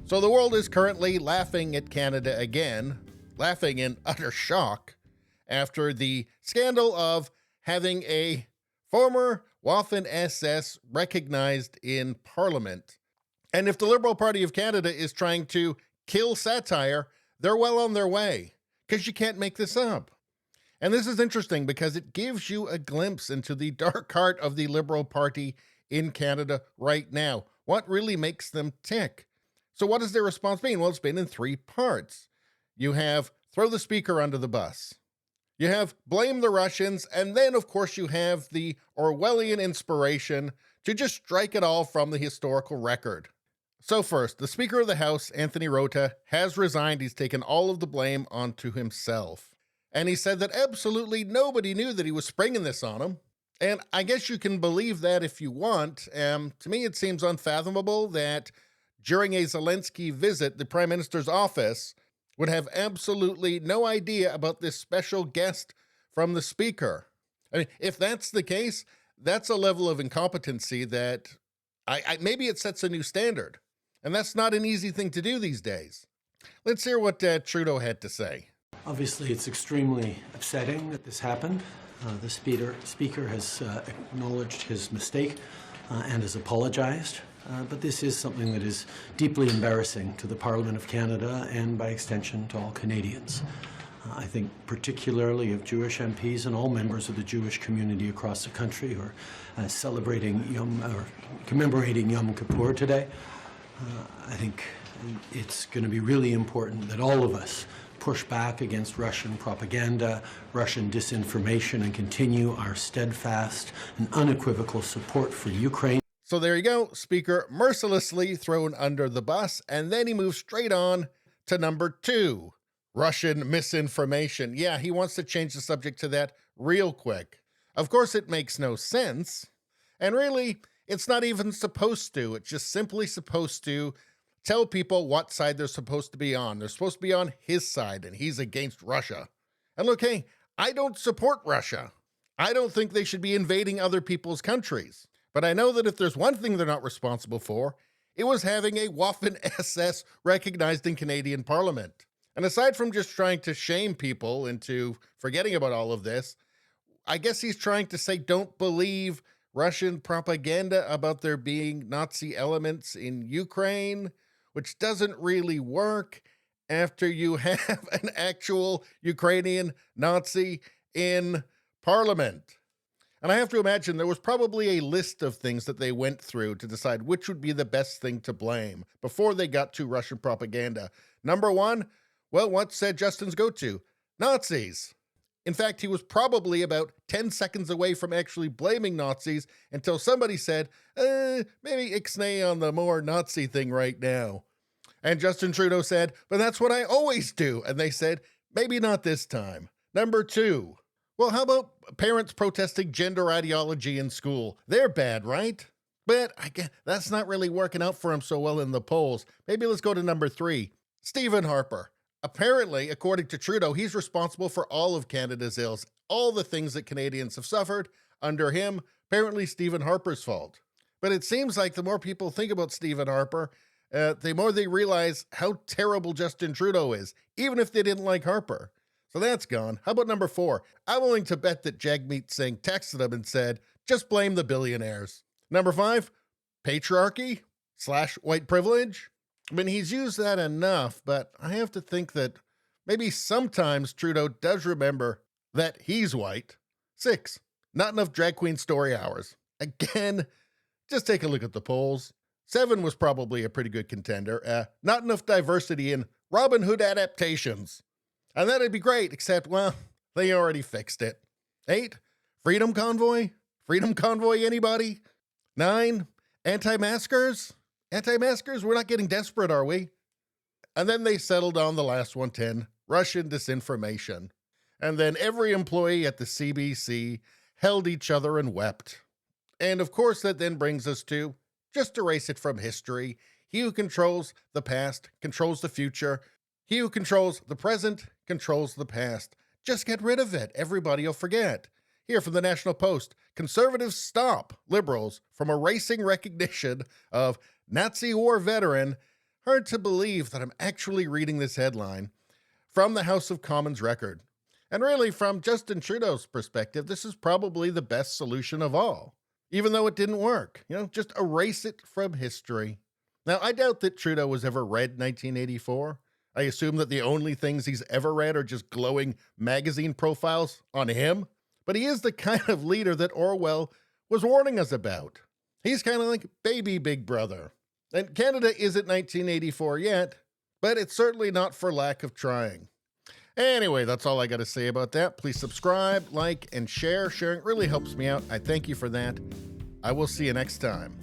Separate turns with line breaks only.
So the world is currently laughing at Canada again, laughing in utter shock after the scandal of having a former Waffen SS recognized in Parliament. And if the Liberal Party of Canada is trying to kill satire, they're well on their way, because you can't make this up. And this is interesting because it gives you a glimpse into the dark heart of the Liberal Party in Canada right now. What really makes them tick? So what has their response been? Well, it's been in three parts. You have throw the speaker under the bus. You have blame the Russians. And then, of course, you have the Orwellian inspiration to just strike it all from the historical record. So first, the Speaker of the House, Anthony Rota, has resigned. He's taken all of the blame onto himself. And he said that absolutely nobody knew that he was springing this on him. And I guess you can believe that if you want. To me, it seems unfathomable that during a Zelensky visit, the Prime Minister's office would have absolutely no idea about this special guest from the Speaker. I mean, if that's the case, that's a level of incompetency that maybe it sets a new standard. And that's not an easy thing to do these days. Let's hear what Trudeau had to say.
Obviously, it's extremely upsetting that this happened. The speaker has acknowledged his mistake and has apologized. But this is something that is deeply embarrassing to the Parliament of Canada and, by extension, to all Canadians. I think particularly of Jewish MPs and all members of the Jewish community across the country who are commemorating Yom Kippur today. I think it's going to be really important that all of us push back against Russian propaganda, Russian disinformation, and continue our steadfast and unequivocal support for Ukraine.
So there you go, Speaker mercilessly thrown under the bus, and then he moves straight on to number 2, Russian misinformation. Yeah, he wants to change the subject to that real quick. Of course, it makes no sense, and really, it's not even supposed to. It's just simply supposed to tell people what side they're supposed to be on. They're supposed to be on his side, and he's against Russia. And look, hey, I don't support Russia. I don't think they should be invading other people's countries. But I know that if there's one thing they're not responsible for, it was having a Waffen SS recognized in Canadian Parliament. And aside from just trying to shame people into forgetting about all of this, I guess he's trying to say don't believe Russian propaganda about there being Nazi elements in Ukraine, which doesn't really work after you have an actual Ukrainian Nazi in Parliament. And I have to imagine there was probably a list of things that they went through to decide which would be the best thing to blame before they got to Russian propaganda. Number 1, well, what's Justin's go-to? Nazis. In fact, he was probably about 10 seconds away from actually blaming Nazis until somebody said, maybe ixnay on the more Nazi thing right now. And Justin Trudeau said, but that's what I always do. And they said, maybe not this time. Number 2. Well, how about parents protesting gender ideology in school? They're bad, right? But I guess that's not really working out for him so well in the polls. Maybe let's go to number 3. Stephen Harper. Apparently, according to Trudeau, he's responsible for all of Canada's ills, all the things that Canadians have suffered. Under him, apparently Stephen Harper's fault. But it seems like the more people think about Stephen Harper, the more they realize how terrible Justin Trudeau is, even if they didn't like Harper. So that's gone. How about number 4? I'm willing to bet that Jagmeet Singh texted him and said, just blame the billionaires. Number 5, patriarchy/white privilege. I mean, he's used that enough, but I have to think that maybe sometimes Trudeau does remember that he's white. 6, not enough drag queen story hours. Again, just take a look at the polls. 7 was probably a pretty good contender. Not enough diversity in Robin Hood adaptations. And that'd be great, except, well, they already fixed it. 8, Freedom Convoy? Freedom Convoy, anybody? 9, anti-maskers? Anti-maskers? We're not getting desperate, are we? And then they settled on the last one, 10, Russian disinformation. And then every employee at the CBC held each other and wept. And of course, that then brings us to just erase it from history. He who controls the past controls the future. He who controls the present controls the past. Just get rid of it. Everybody will forget. Here from the National Post, conservatives stop liberals from erasing recognition of Nazi war veteran Hard to believe that I'm actually reading this headline from the House of Commons record. And really, from Justin Trudeau's perspective, this is probably the best solution of all. Even though it didn't work, just erase it from history. Now, I doubt that Trudeau has ever read 1984. I assume that the only things he's ever read are just glowing magazine profiles on him. But he is the kind of leader that Orwell was warning us about. He's kind of like baby Big Brother. And Canada isn't 1984 yet, but it's certainly not for lack of trying. Anyway, that's all I got to say about that. Please subscribe, like, and share. Sharing really helps me out. I thank you for that. I will see you next time.